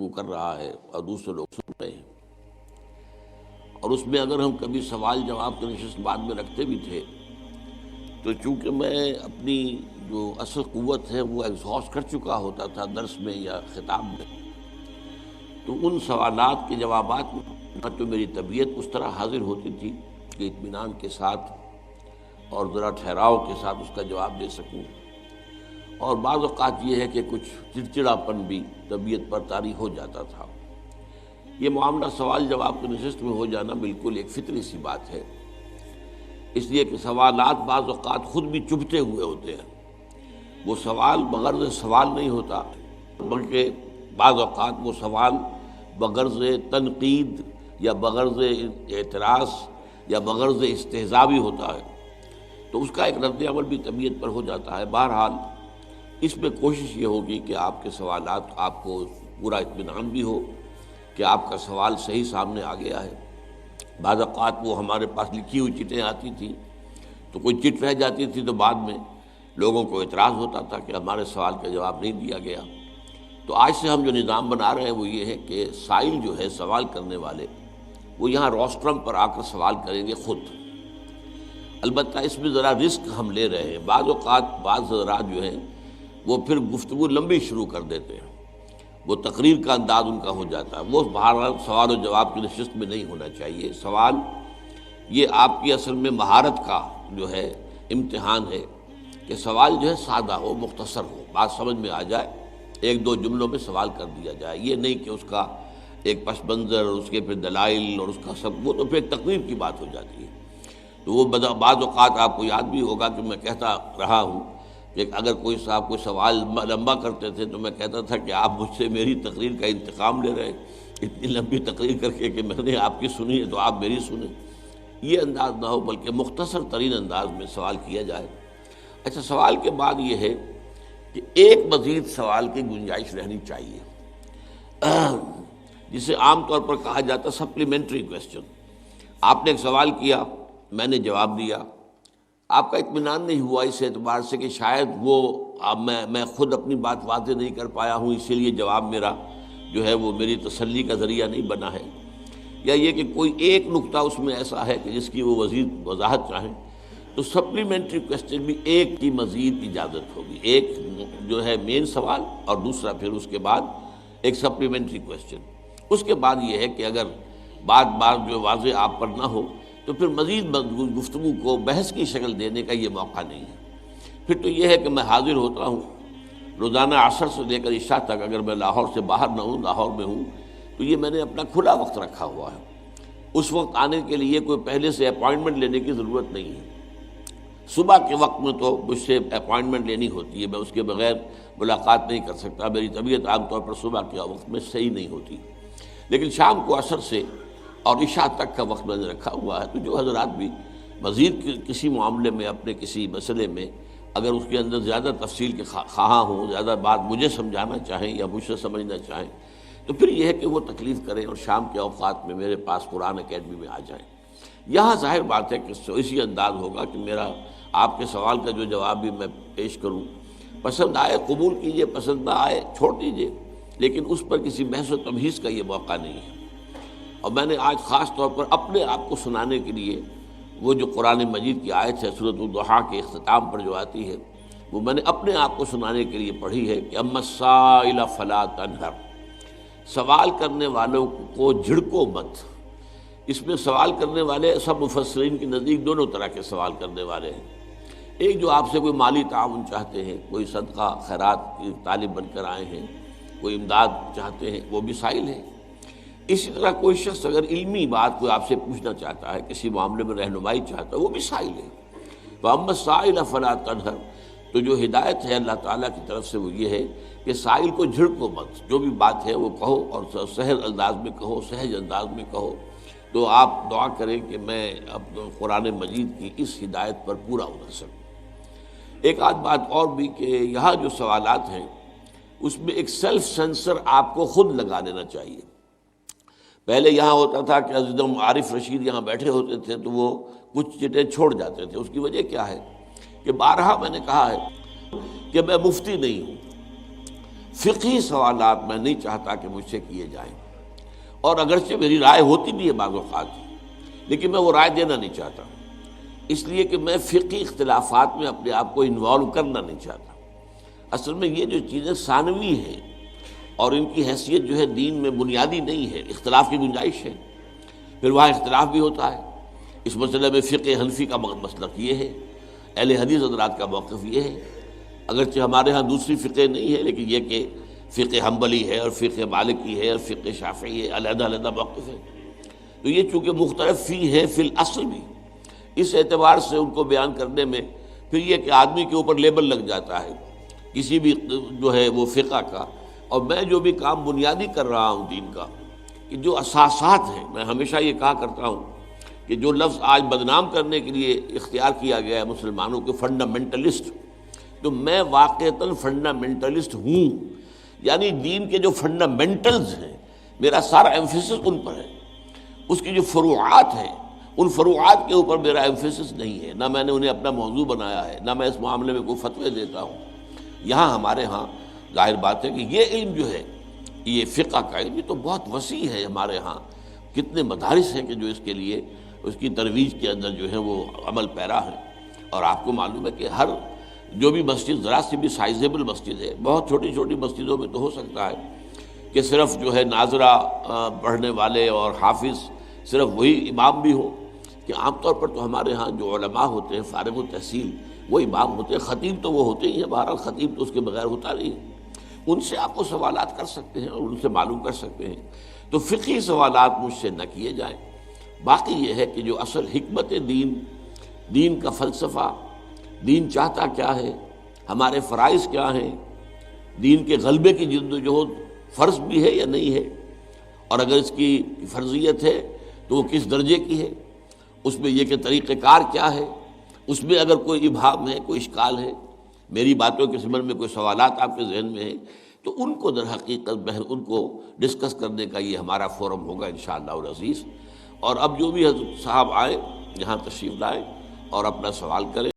گفتگو کر رہا ہے اور دوسرے لوگ سن رہے ہیں، اور اس میں اگر ہم کبھی سوال جواب کی نشست بعد میں رکھتے بھی تھے تو چونکہ میں اپنی جو اصل قوت ہے وہ ایگزاسٹ کر چکا ہوتا تھا درس میں یا خطاب میں، تو ان سوالات کے جوابات میں نہ تو میری طبیعت اس طرح حاضر ہوتی تھی کہ اطمینان کے ساتھ اور ذرا ٹھہراؤ کے ساتھ اس کا جواب دے سکوں، اور بعض اوقات یہ ہے کہ کچھ چڑچڑاپن بھی طبیعت پر طاری ہو جاتا تھا۔ یہ معاملہ سوال جواب کی نشست میں ہو جانا بالکل ایک فطری سی بات ہے، اس لیے کہ سوالات بعض اوقات خود بھی چبھتے ہوئے ہوتے ہیں۔ وہ سوال بغرض سوال نہیں ہوتا، بلکہ بعض اوقات وہ سوال بغرض تنقید یا بغرض اعتراض یا بغرض استہزاء بھی ہوتا ہے، تو اس کا ایک رد عمل بھی طبیعت پر ہو جاتا ہے۔ بہرحال اس میں کوشش یہ ہوگی کہ آپ کے سوالات آپ کو پورا اطمینان بھی ہو کہ آپ کا سوال صحیح سامنے آ گیا ہے۔ بعض اوقات وہ ہمارے پاس لکھی ہوئی چٹیں آتی تھیں تو کوئی چٹ رہ جاتی تھی تو بعد میں لوگوں کو اعتراض ہوتا تھا کہ ہمارے سوال کا جواب نہیں دیا گیا۔ تو آج سے ہم جو نظام بنا رہے ہیں وہ یہ ہے کہ سائل جو ہے سوال کرنے والے وہ یہاں روسٹرم پر آ کر سوال کریں گے خود۔ البتہ اس میں ذرا رسک ہم لے رہے ہیں، بعض اوقات بعض حضرات جو ہیں وہ پھر گفتگو لمبی شروع کر دیتے ہیں، وہ تقریر کا انداز ان کا ہو جاتا ہے، وہ بہرحال سوال و جواب کی نشست میں نہیں ہونا چاہیے۔ سوال یہ آپ کی اصل میں مہارت کا جو ہے امتحان ہے کہ سوال جو ہے سادہ ہو، مختصر ہو، بات سمجھ میں آ جائے، ایک دو جملوں میں سوال کر دیا جائے، یہ نہیں کہ اس کا ایک پس منظر اور اس کے پھر دلائل اور اس کا سب، وہ تو پھر تقریر کی بات ہو جاتی ہے۔ تو وہ بعض اوقات آپ کو یاد بھی ہوگا کہ میں کہتا رہا ہوں کہ اگر کوئی صاحب کوئی سوال لمبا کرتے تھے تو میں کہتا تھا کہ آپ مجھ سے میری تقریر کا انتقام لے رہے ہیں، اتنی لمبی تقریر کر کے کہ میں نے آپ کی سنی ہے تو آپ میری سنیں۔ یہ انداز نہ ہو، بلکہ مختصر ترین انداز میں سوال کیا جائے۔ اچھا، سوال کے بعد یہ ہے کہ ایک مزید سوال کی گنجائش رہنی چاہیے، جسے عام طور پر کہا جاتا ہے سپلیمنٹری کویسچن۔ آپ نے ایک سوال کیا، میں نے جواب دیا، آپ کا اطمینان نہیں ہوا اس اعتبار سے کہ شاید وہ میں خود اپنی بات واضح نہیں کر پایا ہوں، اسی لیے جواب میرا جو ہے وہ میری تسلی کا ذریعہ نہیں بنا ہے، یا یہ کہ کوئی ایک نقطہ اس میں ایسا ہے کہ جس کی وہ مزید وضاحت چاہیں، تو سپلیمنٹری کویسچن بھی ایک کی مزید اجازت ہوگی، ایک جو ہے مین سوال اور دوسرا پھر اس کے بعد ایک سپلیمنٹری کویسچن۔ اس کے بعد یہ ہے کہ اگر بات جو واضح آپ پر نہ ہو تو پھر مزید گفتگو کو بحث کی شکل دینے کا یہ موقع نہیں ہے۔ پھر تو یہ ہے کہ میں حاضر ہوتا ہوں روزانہ عصر سے لے کر عشاء تک، اگر میں لاہور سے باہر نہ ہوں، لاہور میں ہوں، تو یہ میں نے اپنا کھلا وقت رکھا ہوا ہے۔ اس وقت آنے کے لیے کوئی پہلے سے اپائنٹمنٹ لینے کی ضرورت نہیں ہے۔ صبح کے وقت میں تو مجھ سے اپائنٹمنٹ لینی ہوتی ہے، میں اس کے بغیر ملاقات نہیں کر سکتا، میری طبیعت عام طور پر صبح کے وقت میں صحیح نہیں ہوتی، لیکن شام کو عصر سے اور عشاء تک کا وقت میں نے رکھا ہوا ہے۔ تو جو حضرات بھی مزید کسی معاملے میں، اپنے کسی مسئلے میں اگر اس کے اندر زیادہ تفصیل کے خواہاں ہوں، زیادہ بات مجھے سمجھانا چاہیں یا مجھ سے سمجھنا چاہیں، تو پھر یہ ہے کہ وہ تکلیف کریں اور شام کے اوقات میں میرے پاس قرآن اکیڈمی میں آ جائیں۔ یہاں ظاہر بات ہے کہ اسی انداز ہوگا کہ میرا آپ کے سوال کا جو جواب بھی میں پیش کروں، پسند آئے قبول کیجئے، پسند نہ آئے چھوڑ دیجئے، لیکن اس پر کسی بحث و تمہیز کا یہ موقع نہیں ہے۔ اور میں نے آج خاص طور پر اپنے آپ کو سنانے کے لیے وہ جو قرآن مجید کی آیت ہے سورۃ الضحیٰ کے اختتام پر جو آتی ہے، وہ میں نے اپنے آپ کو سنانے کے لیے پڑھی ہے کہ اما السائل فلا تنہر، سوال کرنے والوں کو جھڑکو مت۔ اس میں سوال کرنے والے سب مفسرین کے نزدیک دونوں طرح کے سوال کرنے والے ہیں۔ ایک جو آپ سے کوئی مالی تعاون چاہتے ہیں، کوئی صدقہ خیرات کی طالب بن کر آئے ہیں، کوئی امداد چاہتے ہیں، وہ بھی سائل ہے۔ اسی طرح کوئی شخص اگر علمی بات کوئی آپ سے پوچھنا چاہتا ہے، کسی معاملے میں رہنمائی چاہتا ہے، وہ بھی سائل ہے۔ فَأَمَّا السَّائِلَ فَلَا تَنْهَرْ، تو جو ہدایت ہے اللہ تعالیٰ کی طرف سے وہ یہ ہے کہ سائل کو جھڑکو مت، جو بھی بات ہے وہ کہو اور سہل انداز میں کہو، سہج انداز میں کہو۔ تو آپ دعا کریں کہ میں اب قرآن مجید کی اس ہدایت پر پورا اتر سکوں۔ ایک آدھ بات اور بھی کہ یہاں جو سوالات ہیں اس میں ایک سیلف سینسر آپ کو خود لگا لینا چاہیے۔ پہلے یہاں ہوتا تھا کہ عزیز عارف رشید یہاں بیٹھے ہوتے تھے تو وہ کچھ چٹیں چھوڑ جاتے تھے۔ اس کی وجہ کیا ہے کہ بارہا میں نے کہا ہے کہ میں مفتی نہیں ہوں، فقہی سوالات میں نہیں چاہتا کہ مجھ سے کیے جائیں، اور اگرچہ میری رائے ہوتی بھی ہے بعض اوقات، لیکن میں وہ رائے دینا نہیں چاہتا، اس لیے کہ میں فقہی اختلافات میں اپنے آپ کو انوالو کرنا نہیں چاہتا۔ اصل میں یہ جو چیزیں ثانوی ہیں اور ان کی حیثیت جو ہے دین میں بنیادی نہیں ہے، اختلاف کی گنجائش ہے، پھر وہاں اختلاف بھی ہوتا ہے۔ اس مسئلے میں فقہ حنفی کا مسلک یہ ہے، اہل حدیث حضرات کا موقف یہ ہے، اگرچہ ہمارے ہاں دوسری فقہ نہیں ہے، لیکن یہ کہ فقہ حنبلی ہے اور فقہ مالکی ہے اور فقہ شافعی ہے، علیحدہ علیحدہ موقف ہے۔ تو یہ چونکہ مختلف فی ہے فی الاصل بھی، اس اعتبار سے ان کو بیان کرنے میں پھر یہ کہ آدمی کے اوپر لیبل لگ جاتا ہے کسی بھی جو ہے وہ فقہ کا، اور میں جو بھی کام بنیادی کر رہا ہوں دین کا، کہ جو اساسات ہیں، میں ہمیشہ یہ کہا کرتا ہوں کہ جو لفظ آج بدنام کرنے کے لیے اختیار کیا گیا ہے مسلمانوں کے فنڈامنٹلسٹ، تو میں واقعتاً فنڈامنٹلسٹ ہوں، یعنی دین کے جو فنڈامنٹلز ہیں میرا سارا ایمفیسس ان پر ہے، اس کی جو فروعات ہیں ان فروعات کے اوپر میرا ایمفیسس نہیں ہے، نہ میں نے انہیں اپنا موضوع بنایا ہے، نہ میں اس معاملے میں کوئی فتوے دیتا ہوں۔ یہاں ہمارے ہاں ظاہر بات ہے کہ یہ علم جو ہے، یہ فقہ کا علم، یہ تو بہت وسیع ہے ہمارے ہاں، کتنے مدارس ہیں کہ جو اس کے لیے اس کی ترویج کے اندر جو ہے وہ عمل پیرا ہے۔ اور آپ کو معلوم ہے کہ ہر جو بھی مسجد ذرا سی بھی سائزیبل مسجد ہے، بہت چھوٹی چھوٹی مسجدوں میں تو ہو سکتا ہے کہ صرف جو ہے ناظرہ پڑھنے والے اور حافظ صرف وہی امام بھی ہو، کہ عام طور پر تو ہمارے ہاں جو علماء ہوتے ہیں فارغ التحصیل وہ امام ہوتے ہیں، خطیب تو وہ ہوتے ہی ہیں، بہرحال خطیب تو اس کے بغیر ہوتا نہیں ہے، ان سے آپ کو سوالات کر سکتے ہیں اور ان سے معلوم کر سکتے ہیں۔ تو فقہی سوالات مجھ سے نہ کیے جائیں۔ باقی یہ ہے کہ جو اصل حکمت دین، دین کا فلسفہ، دین چاہتا کیا ہے، ہمارے فرائض کیا ہیں، دین کے غلبے کی جد و جہد فرض بھی ہے یا نہیں ہے، اور اگر اس کی فرضیت ہے تو وہ کس درجے کی ہے، اس میں یہ کہ طریقہ کار کیا ہے، اس میں اگر کوئی ابہام ہے، کوئی اشکال ہے، میری باتوں کے ضمن میں کوئی سوالات آپ کے ذہن میں ہیں، تو ان کو در حقیقت ان کو ڈسکس کرنے کا یہ ہمارا فورم ہوگا انشاءاللہ العزیز۔ اور اب جو بھی حضرت صاحب آئے یہاں تشریف لائیں اور اپنا سوال کریں۔